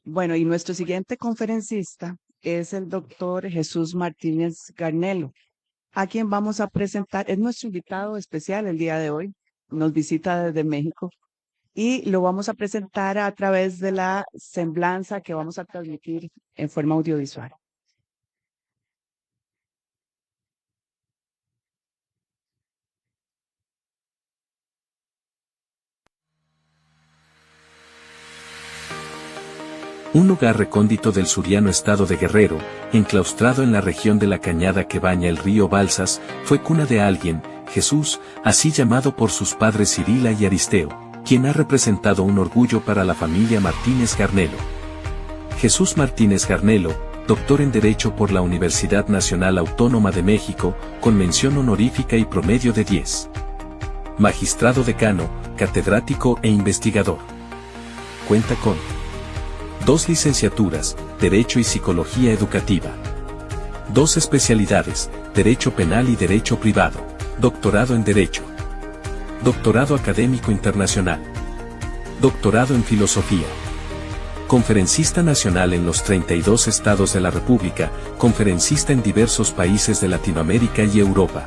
Bueno, y nuestro siguiente conferencista es el doctor Jesús Martínez Garnelo, a quien vamos a presentar. Es nuestro invitado especial el día de hoy. Nos visita desde México y lo vamos a presentar a través de la semblanza que vamos a transmitir en forma audiovisual. Un lugar recóndito del suriano estado de Guerrero, enclaustrado en la región de la Cañada que baña el río Balsas, fue cuna de alguien, Jesús, así llamado por sus padres Cirila y Aristeo, quien ha representado un orgullo para la familia Martínez Garnelo. Jesús Martínez Garnelo, doctor en Derecho por la Universidad Nacional Autónoma de México, con mención honorífica y promedio de 10. Magistrado decano, catedrático e investigador. Cuenta con 2 licenciaturas, Derecho y Psicología Educativa. 2 especialidades, Derecho Penal y Derecho Privado. Doctorado en Derecho. Doctorado Académico Internacional. Doctorado en Filosofía. Conferencista nacional en los 32 estados de la República, conferencista en diversos países de Latinoamérica y Europa.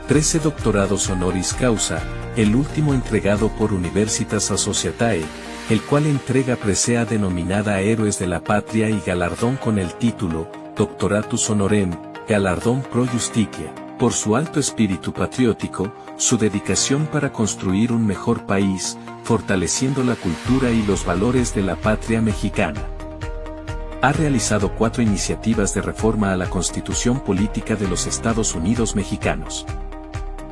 13 doctorados honoris causa, el último entregado por Universitas Associatae, el cual entrega presea denominada Héroes de la Patria y galardón con el título, Doctoratus Honorem, galardón pro justitia, por su alto espíritu patriótico, su dedicación para construir un mejor país, fortaleciendo la cultura y los valores de la patria mexicana. Ha realizado 4 iniciativas de reforma a la Constitución Política de los Estados Unidos Mexicanos.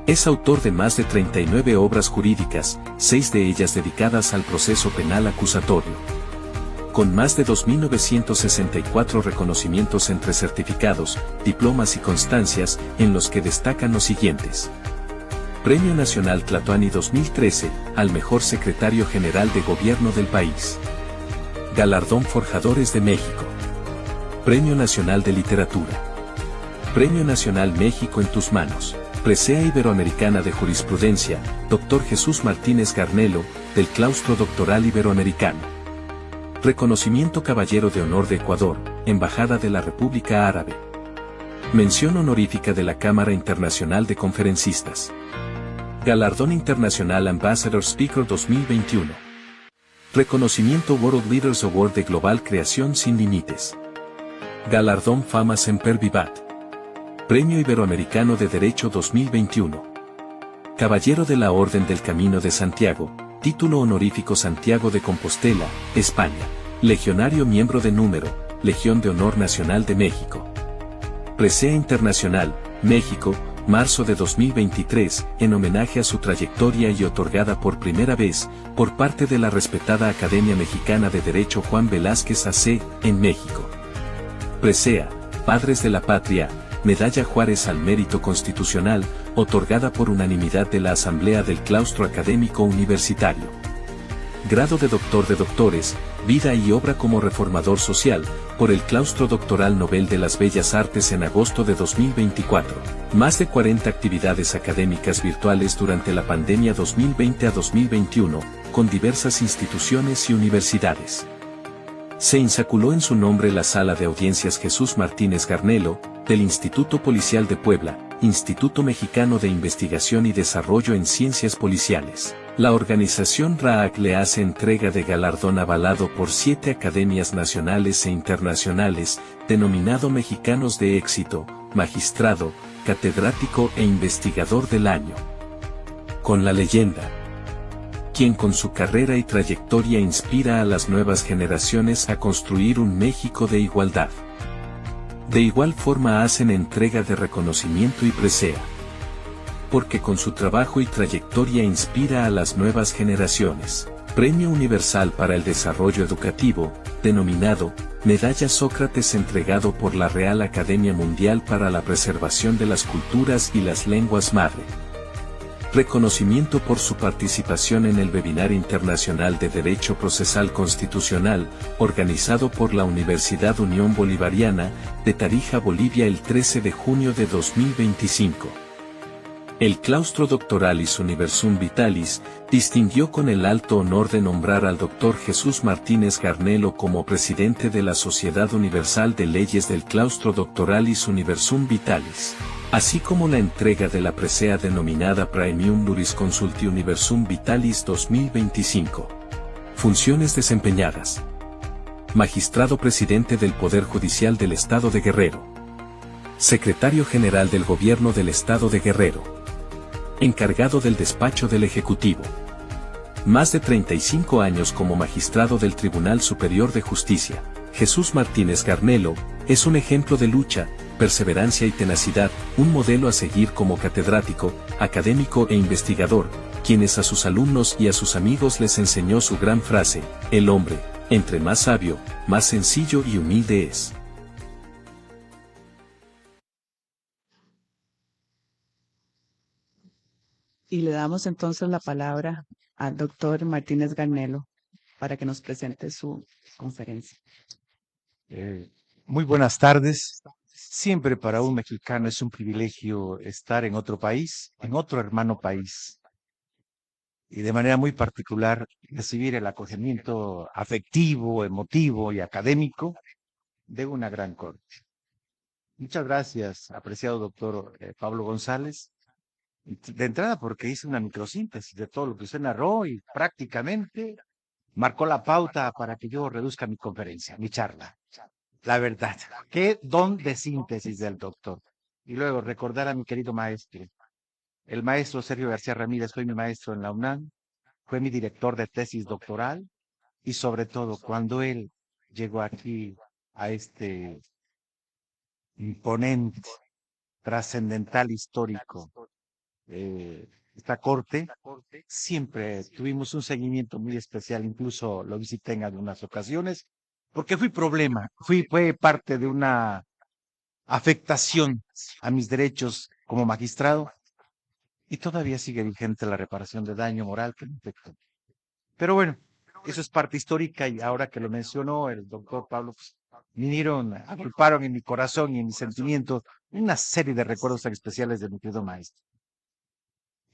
Es autor de más de 39 obras jurídicas, 6 de ellas dedicadas al proceso penal acusatorio. Con más de 2.964 reconocimientos entre certificados, diplomas y constancias, en los que destacan los siguientes. Premio Nacional Tlatoani 2013, al mejor secretario general de gobierno del país. Galardón Forjadores de México. Premio Nacional de Literatura. Premio Nacional México en tus manos. Presea Iberoamericana de Jurisprudencia, Dr. Jesús Martínez Garnelo, del Claustro Doctoral Iberoamericano. Reconocimiento Caballero de Honor de Ecuador, Embajada de la República Árabe. Mención honorífica de la Cámara Internacional de Conferencistas. Galardón Internacional Ambassador Speaker 2021. Reconocimiento World Leaders Award de Global Creación Sin Límites. Galardón Fama Semper Vivat. Premio Iberoamericano de Derecho 2021. Caballero de la Orden del Camino de Santiago, título honorífico Santiago de Compostela, España. Legionario miembro de número, Legión de Honor Nacional de México. Presea Internacional, México, marzo de 2023, en homenaje a su trayectoria y otorgada por primera vez, por parte de la respetada Academia Mexicana de Derecho Juan Velázquez AC, en México. Presea, Padres de la Patria, Medalla Juárez al Mérito Constitucional, otorgada por unanimidad de la Asamblea del Claustro Académico Universitario. Grado de Doctor de Doctores, Vida y Obra como Reformador Social, por el Claustro Doctoral Nobel de las Bellas Artes en agosto de 2024. Más de 40 actividades académicas virtuales durante la pandemia 2020 a 2021, con diversas instituciones y universidades. Se insaculó en su nombre la Sala de Audiencias Jesús Martínez Garnelo, del Instituto Policial de Puebla, Instituto Mexicano de Investigación y Desarrollo en Ciencias Policiales. La organización RAAC le hace entrega de galardón avalado por 7 academias nacionales e internacionales, denominado Mexicanos de Éxito, Magistrado, Catedrático e Investigador del Año. Con la leyenda, quien con su carrera y trayectoria inspira a las nuevas generaciones a construir un México de igualdad. De igual forma hacen entrega de reconocimiento y presea. Porque con su trabajo y trayectoria inspira a las nuevas generaciones. Premio Universal para el Desarrollo Educativo, denominado Medalla Sócrates, entregado por la Real Academia Mundial para la Preservación de las Culturas y las Lenguas Madre. Reconocimiento por su participación en el Webinar Internacional de Derecho Procesal Constitucional, organizado por la Universidad Unión Bolivariana, de Tarija, Bolivia el 13 de junio de 2025. El Claustro Doctoralis Universum Vitalis distinguió con el alto honor de nombrar al Dr. Jesús Martínez Garnelo como presidente de la Sociedad Universal de Leyes del Claustro Doctoralis Universum Vitalis, así como la entrega de la presea denominada Praemium Jurisconsulti Universum Vitalis 2025. Funciones desempeñadas. Magistrado Presidente del Poder Judicial del Estado de Guerrero. Secretario General del Gobierno del Estado de Guerrero. Encargado del despacho del Ejecutivo. Más de 35 años como magistrado del Tribunal Superior de Justicia, Jesús Martínez Garnelo es un ejemplo de lucha, perseverancia y tenacidad, un modelo a seguir como catedrático, académico e investigador, quienes a sus alumnos y a sus amigos les enseñó su gran frase: el hombre, entre más sabio, más sencillo y humilde es. Y le damos entonces la palabra al doctor Martínez Garnelo para que nos presente su conferencia. Muy buenas tardes. Siempre para un mexicano es un privilegio estar en otro país, en otro hermano país, y de manera muy particular recibir el acogimiento afectivo, emotivo y académico de una gran corte. Muchas gracias, apreciado doctor Pablo González. De entrada porque hice una microsíntesis de todo lo que usted narró y prácticamente marcó la pauta para que yo reduzca mi conferencia, mi charla. La verdad, qué don de síntesis del doctor. Y luego recordar a mi querido maestro. El maestro Sergio García Ramírez fue mi maestro en la UNAM, fue mi director de tesis doctoral y sobre todo cuando él llegó aquí a este imponente, trascendental, histórico, esta corte, siempre tuvimos un seguimiento muy especial, incluso lo visité en algunas ocasiones, porque fue parte de una afectación a mis derechos como magistrado y todavía sigue vigente la reparación de daño moral que me afectó. Pero bueno, eso es parte histórica y ahora que lo mencionó el doctor Pablo, pues, agolparon en mi corazón y en mis sentimientos una serie de recuerdos tan especiales de mi querido maestro.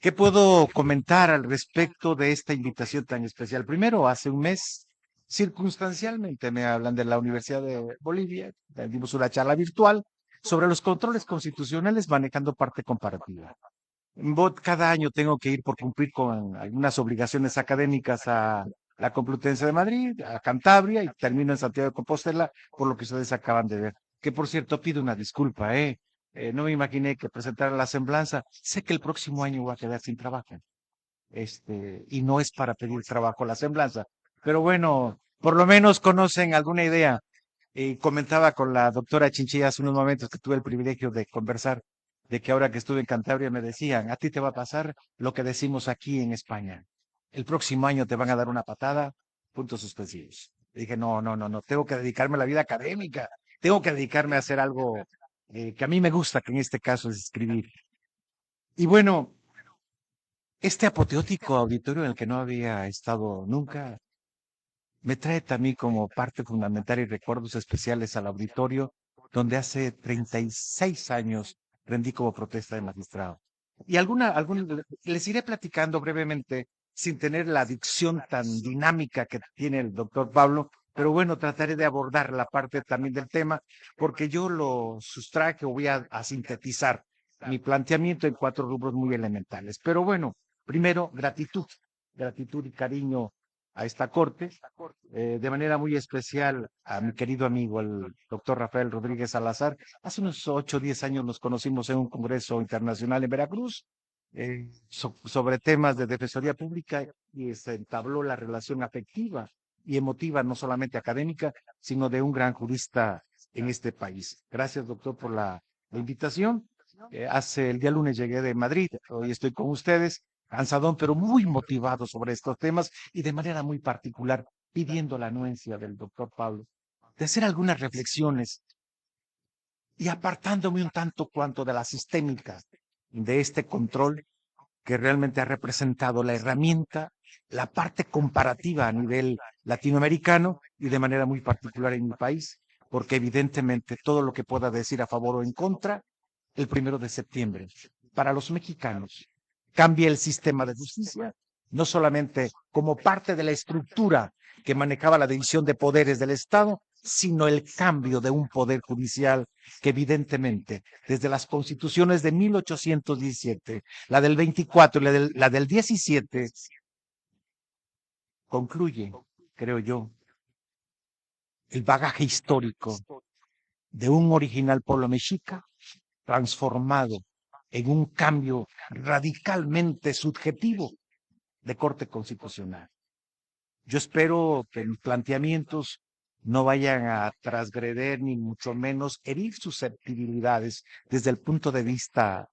¿Qué puedo comentar al respecto de esta invitación tan especial? Primero, hace un mes, circunstancialmente me hablan de la Universidad de Bolivia, dimos una charla virtual sobre los controles constitucionales manejando parte comparativa. Cada año tengo que ir por cumplir con algunas obligaciones académicas a la Complutense de Madrid, a Cantabria y termino en Santiago de Compostela, por lo que ustedes acaban de ver. Que por cierto pido una disculpa, no me imaginé que presentara la semblanza. Sé que el próximo año voy a quedar sin trabajo. Y no es para pedir trabajo la semblanza. Pero bueno, por lo menos conocen alguna idea. Y comentaba con la doctora Chinchilla hace unos momentos que tuve el privilegio de conversar, de que ahora que estuve en Cantabria me decían, a ti te va a pasar lo que decimos aquí en España. El próximo año te van a dar una patada, puntos suspensivos. Y dije, no, no, no, no, tengo que dedicarme a la vida académica, tengo que dedicarme a hacer algo que a mí me gusta, que en este caso es escribir. Y bueno, este apoteótico auditorio en el que no había estado nunca, me trae también como parte fundamental y recuerdos especiales al auditorio, donde hace 36 años rendí como protesta de magistrado. Y les iré platicando brevemente, sin tener la dicción tan dinámica que tiene el doctor Pablo, pero bueno, trataré de abordar la parte también del tema, porque yo lo sustraje o voy a sintetizar mi planteamiento en 4 rubros muy elementales. Pero bueno, primero, gratitud y cariño a esta corte, de manera muy especial a mi querido amigo, el doctor Rafael Rodríguez Salazar. Hace unos 8 o 10 años nos conocimos en un congreso internacional en Veracruz sobre temas de defensoría pública y se entabló la relación afectiva y emotiva, no solamente académica, sino de un gran jurista en este país. Gracias, doctor, por la invitación. El día lunes llegué de Madrid, hoy estoy con ustedes cansadón, pero muy motivado sobre estos temas y de manera muy particular pidiendo la anuencia del doctor Pablo de hacer algunas reflexiones y apartándome un tanto cuanto de la sistémica de este control que realmente ha representado la herramienta, la parte comparativa a nivel latinoamericano y de manera muy particular en mi país, porque evidentemente todo lo que pueda decir a favor o en contra, el 1 de septiembre para los mexicanos cambia el sistema de justicia, no solamente como parte de la estructura que manejaba la división de poderes del Estado, sino el cambio de un poder judicial que evidentemente desde las constituciones de 1817, la del 24 y la del 17, concluye, creo yo, el bagaje histórico de un original pueblo mexica transformado en un cambio radicalmente subjetivo de corte constitucional. Yo espero que mis planteamientos no vayan a transgreder ni mucho menos herir susceptibilidades desde el punto de vista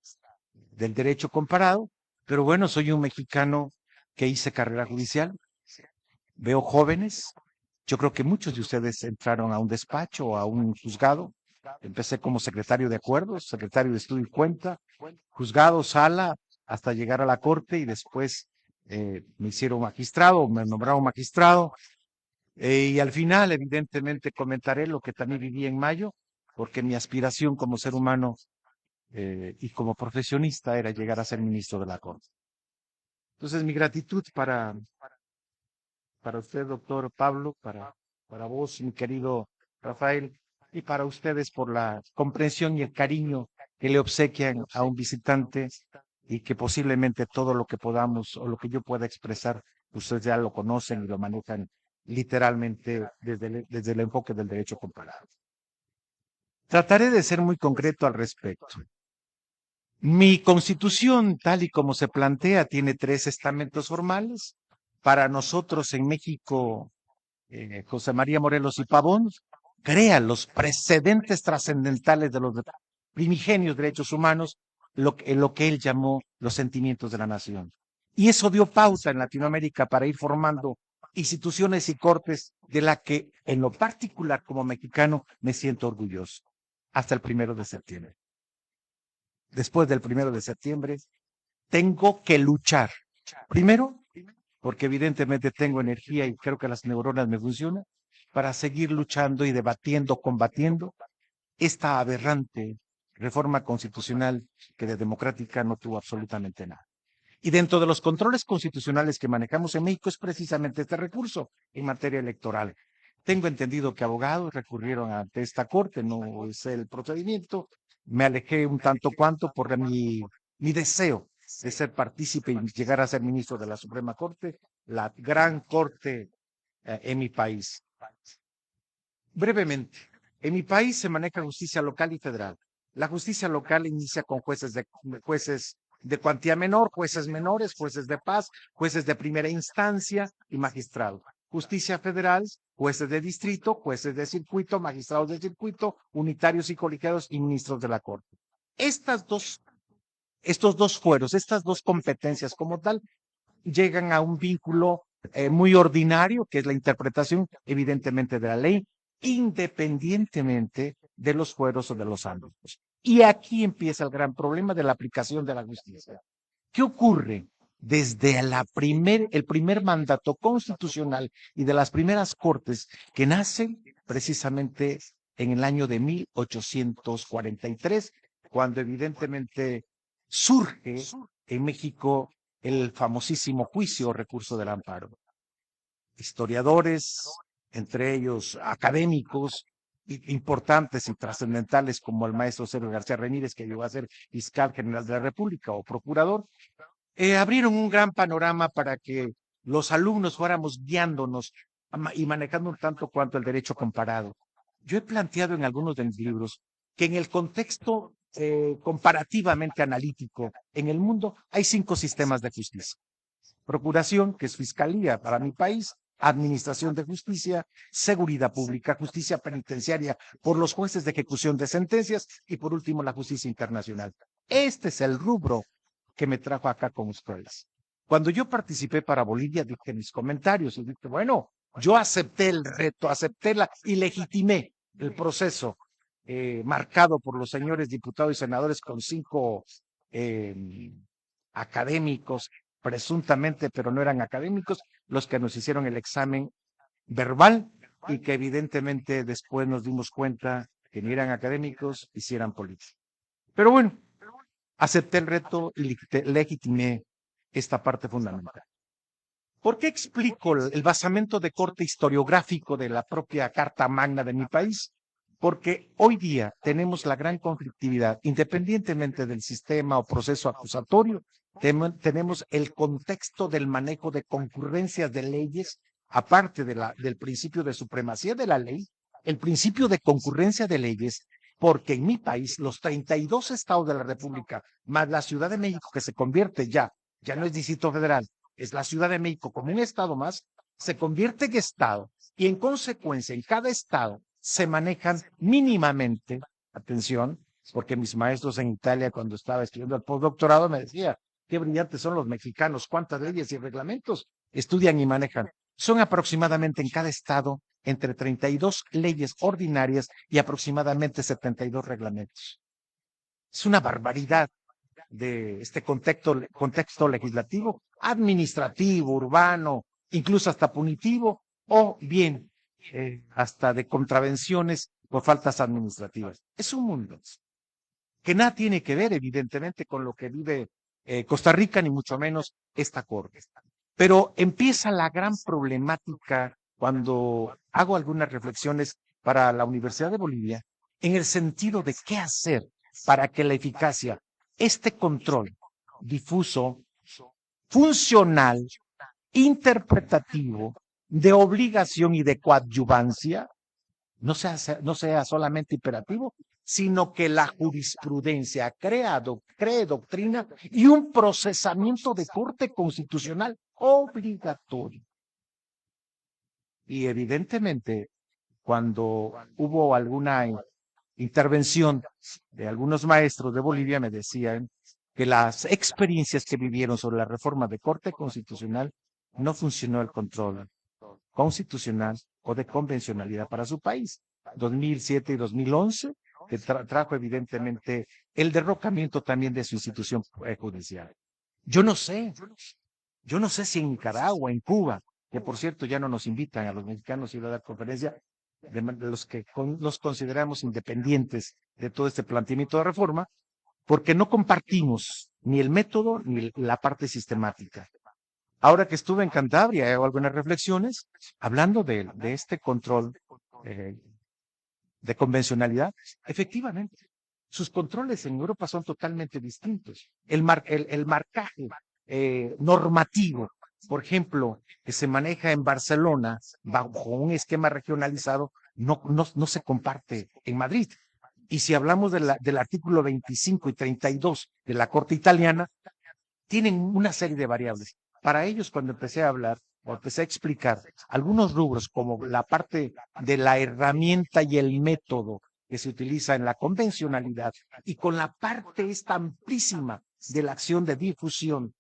del derecho comparado, pero bueno, soy un mexicano que hice carrera judicial, veo jóvenes, yo creo que muchos de ustedes entraron a un despacho o a un juzgado. Empecé como secretario de acuerdos, secretario de estudio y cuenta, juzgado, sala, hasta llegar a la corte y después me hicieron magistrado, me nombraron magistrado. Y al final, evidentemente, comentaré lo que también viví en mayo, porque mi aspiración como ser humano y como profesionista era llegar a ser ministro de la Corte. Entonces, mi gratitud para usted, doctor Pablo, para vos, mi querido Rafael, y para ustedes por la comprensión y el cariño que le obsequian a un visitante y que posiblemente todo lo que podamos o lo que yo pueda expresar, ustedes ya lo conocen y lo manejan literalmente desde el enfoque del derecho comparado. Trataré de ser muy concreto al respecto. Mi constitución, tal y como se plantea, tiene 3 estamentos formales. Para nosotros en México, José María Morelos y Pavón crea los precedentes trascendentales de los primigenios derechos humanos, lo que él llamó los sentimientos de la nación. Y eso dio pauta en Latinoamérica para ir formando instituciones y cortes de la que en lo particular como mexicano me siento orgulloso hasta el 1 de septiembre. Después del 1 de septiembre, tengo que luchar. Primero, porque evidentemente tengo energía y creo que las neuronas me funcionan, para seguir luchando y debatiendo, combatiendo esta aberrante reforma constitucional que de democrática no tuvo absolutamente nada. Y dentro de los controles constitucionales que manejamos en México es precisamente este recurso en materia electoral. Tengo entendido que abogados recurrieron ante esta corte, no es el procedimiento. Me alejé un tanto cuanto por mi deseo de ser partícipe y llegar a ser ministro de la Suprema Corte, la gran corte en mi país. Brevemente, en mi país se maneja justicia local y federal. La justicia local inicia con jueces de cuantía menor, jueces menores, jueces de paz, jueces de primera instancia y magistrados. Justicia federal, jueces de distrito, jueces de circuito, magistrados de circuito, unitarios y colegiados y ministros de la Corte. Estos dos fueros, estas dos competencias como tal, llegan a un vínculo muy ordinario, que es la interpretación evidentemente de la ley, independientemente de los fueros o de los ámbitos. Y aquí empieza el gran problema de la aplicación de la justicia. ¿Qué ocurre? Desde el primer mandato constitucional y de las primeras cortes que nacen precisamente en el año de 1843, cuando evidentemente surge en México el famosísimo juicio o recurso del amparo. Historiadores, entre ellos académicos importantes y trascendentales como el maestro Sergio García Ramírez, que llegó a ser fiscal general de la República o procurador, abrieron un gran panorama para que los alumnos fuéramos guiándonos y manejando un tanto cuanto el derecho comparado. Yo he planteado en algunos de mis libros que en el contexto comparativamente analítico en el mundo hay 5 sistemas de justicia. Procuración, que es fiscalía para mi país, administración de justicia, seguridad pública, justicia penitenciaria por los jueces de ejecución de sentencias y por último la justicia internacional. Este es el rubro que me trajo acá con ustedes. Cuando yo participé para Bolivia, dije en mis comentarios, y dije, bueno, yo acepté el reto, y legitimé el proceso marcado por los señores diputados y senadores con 5 académicos, presuntamente, pero no eran académicos, los que nos hicieron el examen verbal y que evidentemente después nos dimos cuenta que ni eran académicos, hicieran política. Pero bueno, acepté el reto y legitimé esta parte fundamental. ¿Por qué explico el basamento de corte historiográfico de la propia Carta Magna de mi país? Porque hoy día tenemos la gran conflictividad, independientemente del sistema o proceso acusatorio, tenemos el contexto del manejo de concurrencias de leyes, aparte del principio de supremacía de la ley, el principio de concurrencia de leyes, porque en mi país los 32 estados de la República, más la Ciudad de México, que se convierte ya no es Distrito Federal, es la Ciudad de México como un estado más, se convierte en estado y en consecuencia en cada estado se manejan mínimamente, atención, porque mis maestros en Italia cuando estaba estudiando el postdoctorado me decía, qué brillantes son los mexicanos, cuántas leyes y reglamentos estudian y manejan. Son aproximadamente en cada estado entre 32 leyes ordinarias y aproximadamente 72 reglamentos. Es una barbaridad de este contexto legislativo, administrativo, urbano, incluso hasta punitivo, o bien hasta de contravenciones por faltas administrativas. Es un mundo que nada tiene que ver, evidentemente, con lo que vive Costa Rica, ni mucho menos esta Corte. Pero empieza la gran problemática cuando hago algunas reflexiones para la Universidad de Bolivia, en el sentido de qué hacer para que la eficacia, este control difuso, funcional, interpretativo, de obligación y de coadyuvancia, no sea solamente imperativo, sino que la jurisprudencia cree doctrina y un procesamiento de corte constitucional obligatorio. Y evidentemente, cuando hubo alguna intervención de algunos maestros de Bolivia, me decían que las experiencias que vivieron sobre la reforma de corte constitucional no funcionó el control constitucional o de convencionalidad para su país. 2007 y 2011, que trajo evidentemente el derrocamiento también de su institución judicial. Yo no sé si en Nicaragua, en Cuba, que por cierto ya no nos invitan a los mexicanos a ir a dar conferencia, de los que los consideramos independientes de todo este planteamiento de reforma, porque no compartimos ni el método ni la parte sistemática. Ahora que estuve en Cantabria, hago algunas reflexiones hablando de este control de convencionalidad. Efectivamente, sus controles en Europa son totalmente distintos. El marcaje normativo, por ejemplo, que se maneja en Barcelona bajo un esquema regionalizado, no se comparte en Madrid. Y si hablamos del artículo 25 y 32 de la Corte Italiana, tienen una serie de variables. Para ellos, cuando empecé a hablar o empecé a explicar algunos rubros como la parte de la herramienta y el método que se utiliza en la convencionalidad y con la parte esta amplísima de la acción de difusión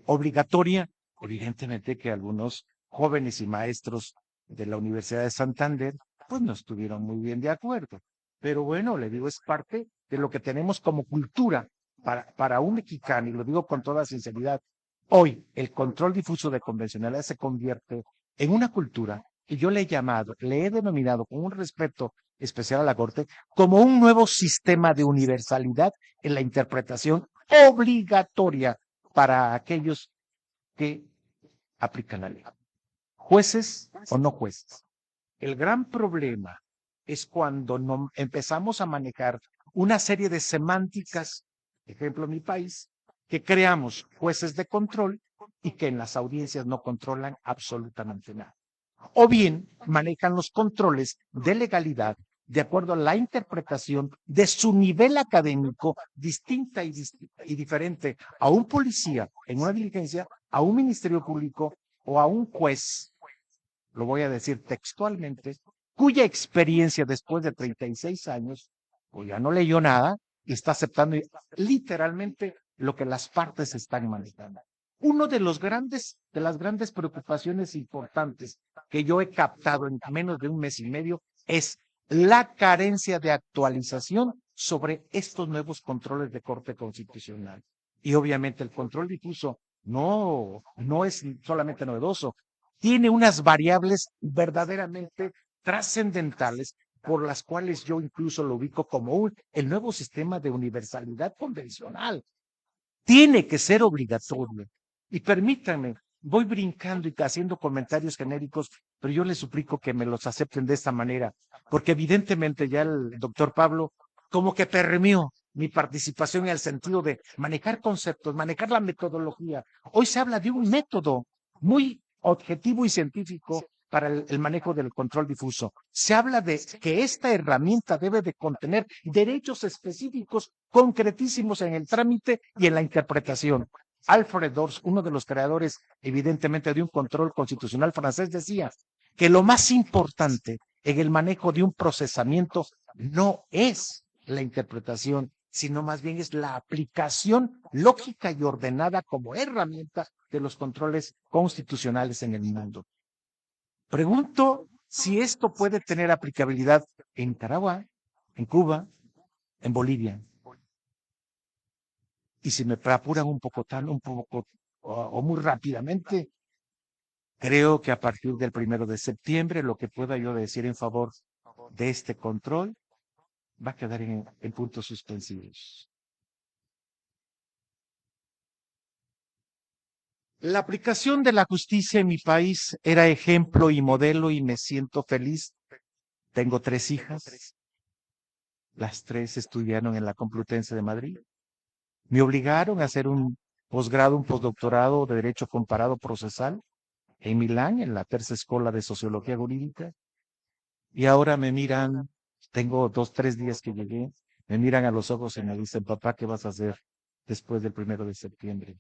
obligatoria, evidentemente que algunos jóvenes y maestros de la Universidad de Santander pues no estuvieron muy bien de acuerdo. Pero bueno, le digo, es parte de lo que tenemos como cultura para un mexicano, y lo digo con toda sinceridad. Hoy el control difuso de convencionalidad se convierte en una cultura que yo le he denominado con un respeto especial a la Corte, como un nuevo sistema de universalidad en la interpretación obligatoria para aquellos que aplican la ley, jueces o no jueces. El gran problema es cuando empezamos a manejar una serie de semánticas, ejemplo en mi país, que creamos jueces de control y que en las audiencias no controlan absolutamente nada. O bien manejan los controles de legalidad de acuerdo a la interpretación de su nivel académico distinta y diferente a un policía en una diligencia, a un ministerio público o a un juez, lo voy a decir textualmente, cuya experiencia después de 36 años, pues ya no leyó nada y está aceptando literalmente lo que las partes están manejando. Uno de las grandes preocupaciones importantes que yo he captado en menos de un mes y medio es la carencia de actualización sobre estos nuevos controles de corte constitucional. Y obviamente el control difuso no es solamente novedoso, tiene unas variables verdaderamente trascendentales por las cuales yo incluso lo ubico como el nuevo sistema de universalidad convencional. Tiene que ser obligatorio. Y permítanme, voy brincando y haciendo comentarios genéricos, pero yo les suplico que me los acepten de esta manera, porque evidentemente ya el doctor Pablo como que permeó mi participación en el sentido de manejar conceptos, manejar la metodología. Hoy se habla de un método muy objetivo y científico para el manejo del control difuso. Se habla de que esta herramienta debe de contener derechos específicos concretísimos en el trámite y en la interpretación. Alfred Dors, uno de los creadores, evidentemente, de un control constitucional francés, decía que lo más importante en el manejo de un procesamiento no es la interpretación, sino más bien es la aplicación lógica y ordenada como herramienta de los controles constitucionales en el mundo. Pregunto si esto puede tener aplicabilidad en Nicaragua, en Cuba, en Bolivia. Y si me apuran un poco o muy rápidamente, creo que a partir del 1 de septiembre lo que pueda yo decir en favor de este control va a quedar en puntos suspensivos. La aplicación de la justicia en mi país era ejemplo y modelo y me siento feliz. Tengo 3 hijas, las 3 estudiaron en la Complutense de Madrid. Me obligaron a hacer un posgrado, un postdoctorado de Derecho Comparado Procesal en Milán, en la tercera escuela de Sociología Jurídica. Y ahora me miran, tengo 2, 3 días que llegué, me miran a los ojos y me dicen, papá, ¿qué vas a hacer después del 1 de septiembre?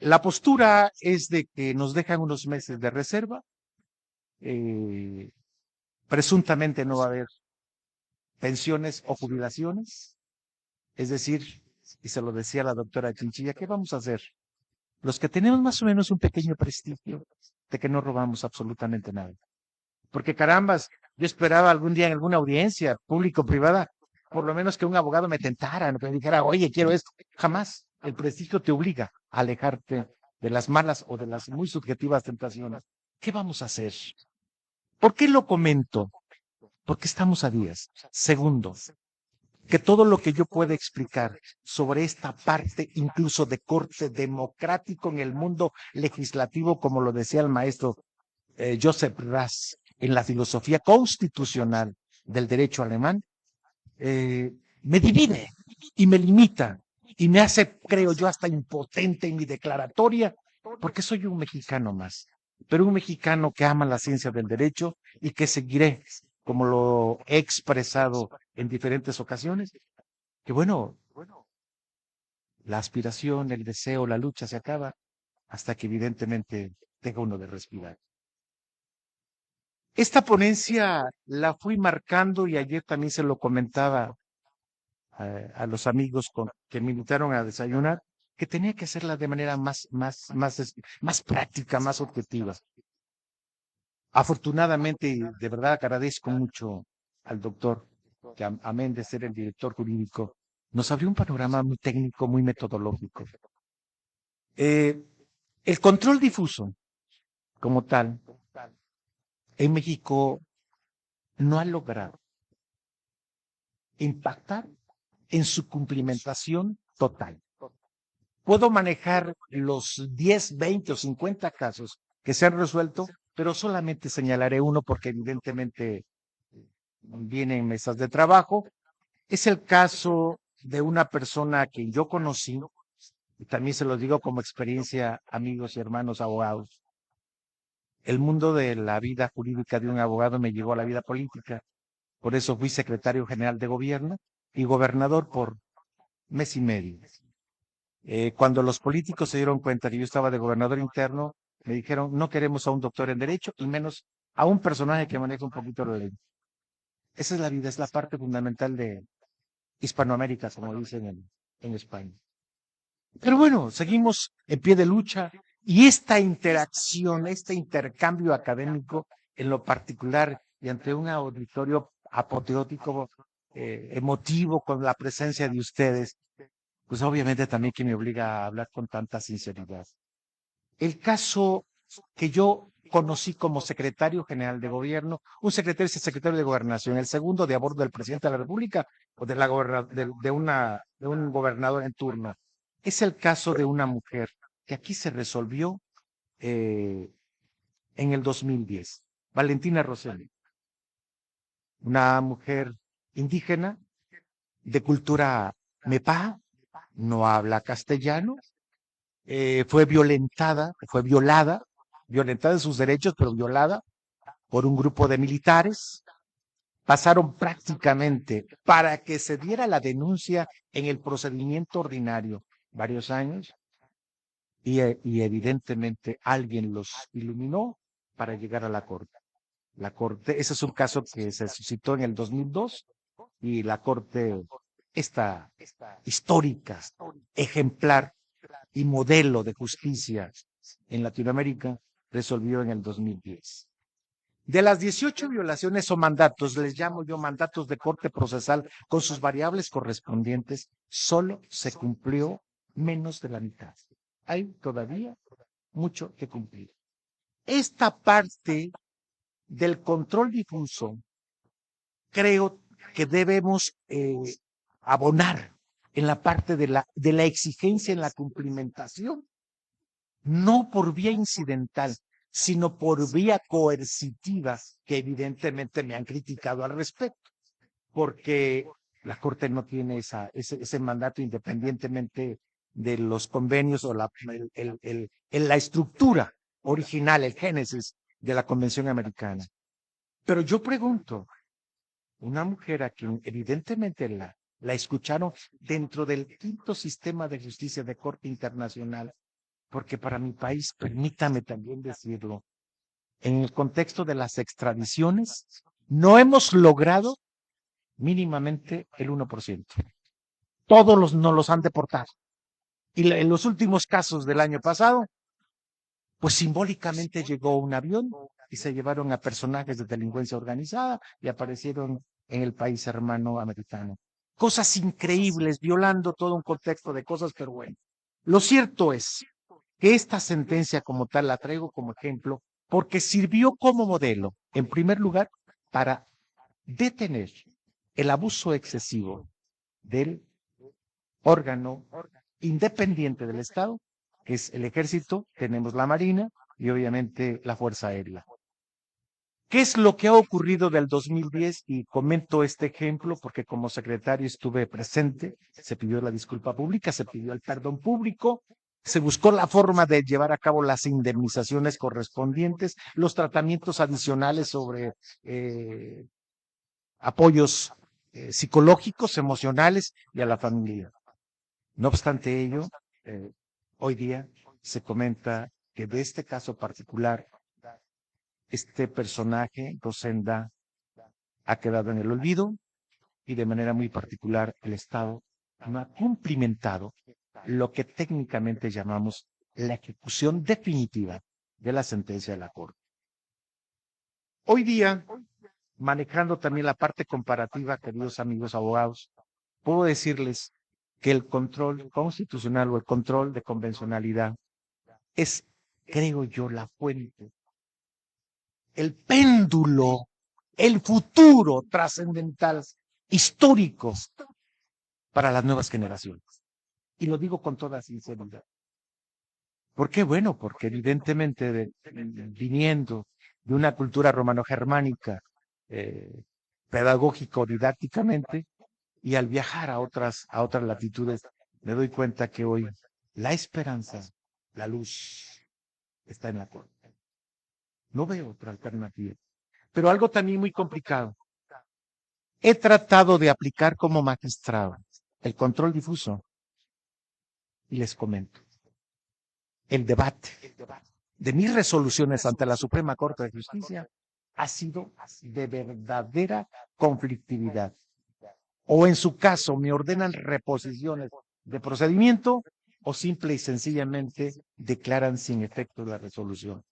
La postura es de que nos dejan unos meses de reserva. Presuntamente no va a haber pensiones o jubilaciones. Es decir, y se lo decía la doctora Chinchilla, ¿qué vamos a hacer? Los que tenemos más o menos un pequeño prestigio de que no robamos absolutamente nada. Porque carambas, yo esperaba algún día en alguna audiencia público-privada, por lo menos que un abogado me tentara, me dijera, oye, quiero esto. Jamás. El prestigio te obliga a alejarte de las malas o de las muy subjetivas tentaciones. ¿Qué vamos a hacer? ¿Por qué lo comento? Porque estamos a días. Segundo, que todo lo que yo pueda explicar sobre esta parte, incluso de corte democrático en el mundo legislativo, como lo decía el maestro Joseph Raz, en la filosofía constitucional del derecho alemán, me divide y me limita y me hace, creo yo, hasta impotente en mi declaratoria, porque soy un mexicano más, pero un mexicano que ama la ciencia del derecho y que seguiré, como lo he expresado en diferentes ocasiones, que bueno, la aspiración, el deseo, la lucha se acaba hasta que evidentemente tenga uno de respirar. Esta ponencia la fui marcando y ayer también se lo comentaba a los amigos que me invitaron a desayunar, que tenía que hacerla de manera más práctica, más objetiva. Afortunadamente, y de verdad agradezco mucho al doctor, que amén de ser el director jurídico, nos abrió un panorama muy técnico, muy metodológico. El control difuso, como tal, en México no ha logrado impactar en su cumplimentación total. Puedo manejar los 10, 20 o 50 casos que se han resuelto, pero solamente señalaré uno porque evidentemente vienen mesas de trabajo. Es el caso de una persona que yo conocí, y también se lo digo como experiencia, amigos y hermanos abogados. El mundo de la vida jurídica de un abogado me llevó a la vida política. Por eso fui secretario general de gobierno y gobernador por mes y medio. Cuando los políticos se dieron cuenta que yo estaba de gobernador interno, me dijeron, no queremos a un doctor en derecho y menos a un personaje que maneja un poquito la ley. Esa es la vida, es la parte fundamental de Hispanoamérica, como dicen en España. Pero bueno, seguimos en pie de lucha y esta interacción, este intercambio académico en lo particular y ante un auditorio apoteótico, emotivo con la presencia de ustedes, pues obviamente también que me obliga a hablar con tanta sinceridad. El caso que yo conocí como secretario general de gobierno, un secretario es el secretario de gobernación, el segundo de a bordo del presidente de la República o de, de un gobernador en turno. Es el caso de una mujer que aquí se resolvió en el 2010, Valentina Rosselli, una mujer indígena de cultura mepá, no habla castellano, fue violentada en sus derechos, pero violada por un grupo de militares. Pasaron prácticamente para que se diera la denuncia en el procedimiento ordinario varios años y evidentemente alguien los iluminó para llegar a la corte. La corte, ese es un caso que se suscitó en el 2002 y la corte, esta histórica, ejemplar y modelo de justicia en Latinoamérica, resolvió en el 2010. De las 18 violaciones o mandatos, les llamo yo mandatos de corte procesal con sus variables correspondientes, solo se cumplió menos de la mitad. Hay todavía mucho que cumplir. Esta parte del control difuso creo que debemos abonar en la parte de la exigencia en la cumplimentación, no por vía incidental, sino por vía coercitiva, que evidentemente me han criticado al respecto, porque la Corte no tiene ese mandato independientemente de los convenios o la estructura original, el génesis de la Convención Americana. Pero yo pregunto, una mujer a quien evidentemente la escucharon dentro del quinto sistema de justicia de corte internacional, porque para mi país, permítame también decirlo, en el contexto de las extradiciones, no hemos logrado mínimamente el 1%. Todos nos los han deportado. Y en los últimos casos del año pasado, pues simbólicamente llegó un avión y se llevaron a personajes de delincuencia organizada y aparecieron en el país hermano americano. Cosas increíbles, violando todo un contexto de cosas, pero bueno. Lo cierto es que esta sentencia como tal la traigo como ejemplo porque sirvió como modelo, en primer lugar, para detener el abuso excesivo del órgano independiente del Estado, que es el Ejército, tenemos la Marina y obviamente la Fuerza Aérea. ¿Qué es lo que ha ocurrido del 2010? Y comento este ejemplo porque como secretario estuve presente, se pidió la disculpa pública, se pidió el perdón público, se buscó la forma de llevar a cabo las indemnizaciones correspondientes, los tratamientos adicionales sobre apoyos psicológicos, emocionales y a la familia. No obstante ello, hoy día se comenta que de este caso particular, este personaje, Rosenda, ha quedado en el olvido y de manera muy particular el Estado no ha cumplimentado lo que técnicamente llamamos la ejecución definitiva de la sentencia de la Corte. Hoy día, manejando también la parte comparativa, queridos amigos abogados, puedo decirles que el control constitucional o el control de convencionalidad es, creo yo, la fuente, el péndulo, el futuro trascendental, histórico para las nuevas generaciones. Y lo digo con toda sinceridad. ¿Por qué? Bueno, porque evidentemente viniendo de una cultura romano-germánica, pedagógico, didácticamente, y al viajar a otras latitudes, me doy cuenta que hoy la esperanza, la luz, está en la Corte. No veo otra alternativa. Pero algo también muy complicado. He tratado de aplicar como magistrado el control difuso y les comento. El debate de mis resoluciones ante la Suprema Corte de Justicia ha sido de verdadera conflictividad. O en su caso me ordenan reposiciones de procedimiento o simple y sencillamente declaran sin efecto la resolución.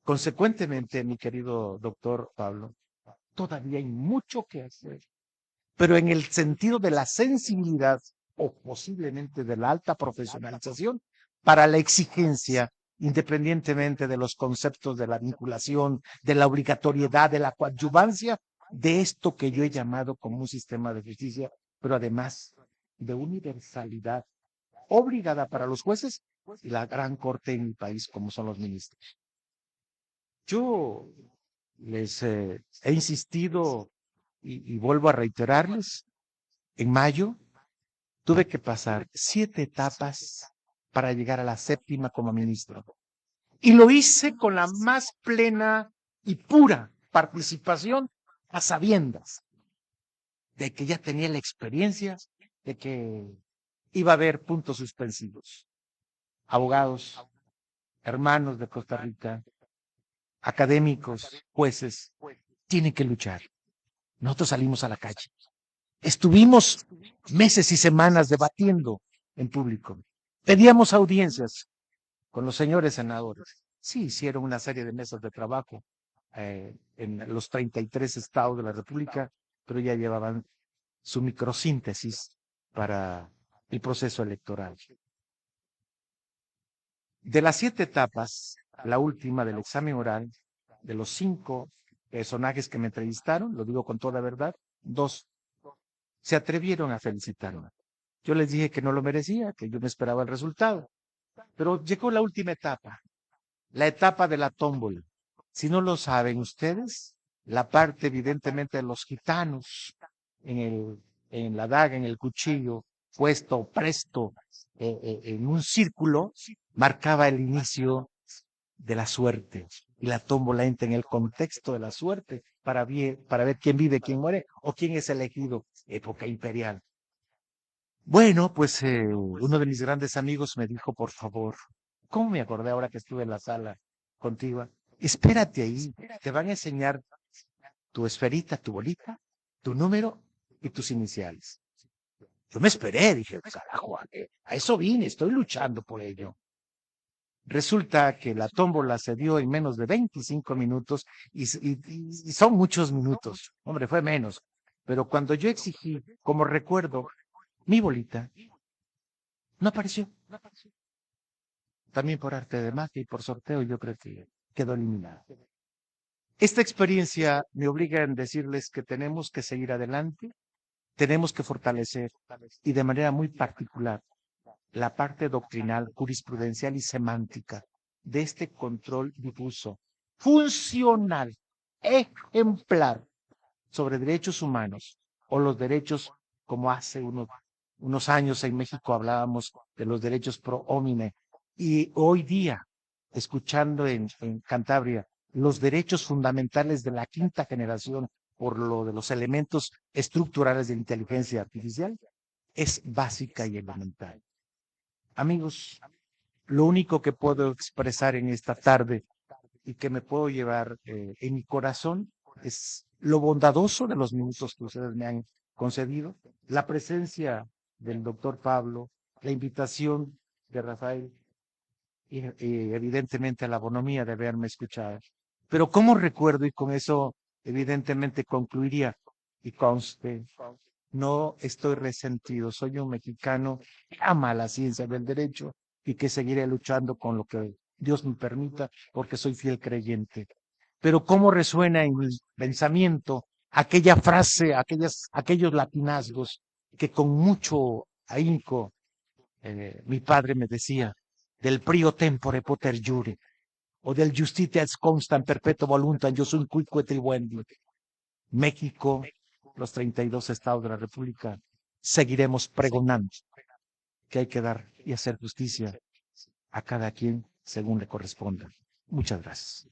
Consecuentemente, mi querido doctor Pablo, todavía hay mucho que hacer, pero en el sentido de la sensibilidad o posiblemente de la alta profesionalización para la exigencia independientemente de los conceptos de la vinculación, de la obligatoriedad, de la coadyuvancia, de esto que yo he llamado como un sistema de justicia, pero además de universalidad obligada para los jueces y la gran corte en mi país, como son los ministros. Yo les he insistido y vuelvo a reiterarles, en mayo tuve que pasar 7 etapas para llegar a la 7ª como ministro. Y lo hice con la más plena y pura participación a sabiendas de que ya tenía la experiencia, de que iba a haber puntos suspensivos. Abogados, hermanos de Costa Rica, académicos, jueces, tienen que luchar. Nosotros salimos a la calle. Estuvimos meses y semanas debatiendo en público. Pedíamos audiencias con los señores senadores. Sí, hicieron una serie de mesas de trabajo en los 33 estados de la República, pero ya llevaban su microsíntesis para el proceso electoral. De las 7 etapas, la última del examen oral, de los 5 personajes que me entrevistaron, lo digo con toda verdad, 2 se atrevieron a felicitarme. Yo les dije que no lo merecía, que yo me esperaba el resultado. Pero llegó la última etapa, la etapa de la tómbola. Si no lo saben ustedes, la parte evidentemente de los gitanos en la daga, en el cuchillo, puesto, presto, en un círculo, marcaba el inicio de la suerte. Y la tómbola entra en el contexto de la suerte para ver quién vive, quién muere o quién es elegido, época imperial. Bueno, pues uno de mis grandes amigos me dijo, por favor, ¿cómo me acordé ahora que estuve en la sala contigo? Espérate ahí, te van a enseñar tu esferita, tu bolita, tu número y tus iniciales. Yo me esperé, dije, carajo, a eso vine, estoy luchando por ello. Resulta que la tómbola se dio en menos de 25 minutos y son muchos minutos. Hombre, fue menos. Pero cuando yo exigí, como recuerdo, mi bolita, no apareció. También por arte de magia y por sorteo, yo creo que quedó eliminada. Esta experiencia me obliga a decirles que tenemos que seguir adelante, tenemos que fortalecer y de manera muy particular la parte doctrinal, jurisprudencial y semántica de este control difuso, funcional, ejemplar sobre derechos humanos o los derechos, como hace unos años en México hablábamos de los derechos pro homine, y hoy día, escuchando en Cantabria, los derechos fundamentales de la 5ª generación por lo de los elementos estructurales de inteligencia artificial, es básica y elemental. Amigos, lo único que puedo expresar en esta tarde y que me puedo llevar en mi corazón es lo bondadoso de los minutos que ustedes me han concedido, la presencia del doctor Pablo, la invitación de Rafael y evidentemente la bonomía de haberme escuchado. Pero como recuerdo, y con eso evidentemente concluiría, y conste, no estoy resentido, soy un mexicano que ama la ciencia del derecho y que seguiré luchando con lo que Dios me permita porque soy fiel creyente. Pero cómo resuena en mi pensamiento aquella frase, aquellos latinazgos que con mucho ahínco mi padre me decía, del prio tempore poter jure, o del justitia ex constant perpetuo voluntas, yo soy cuique tribuendi. México, los 32 estados de la República, seguiremos pregonando que hay que dar y hacer justicia a cada quien según le corresponda. Muchas gracias.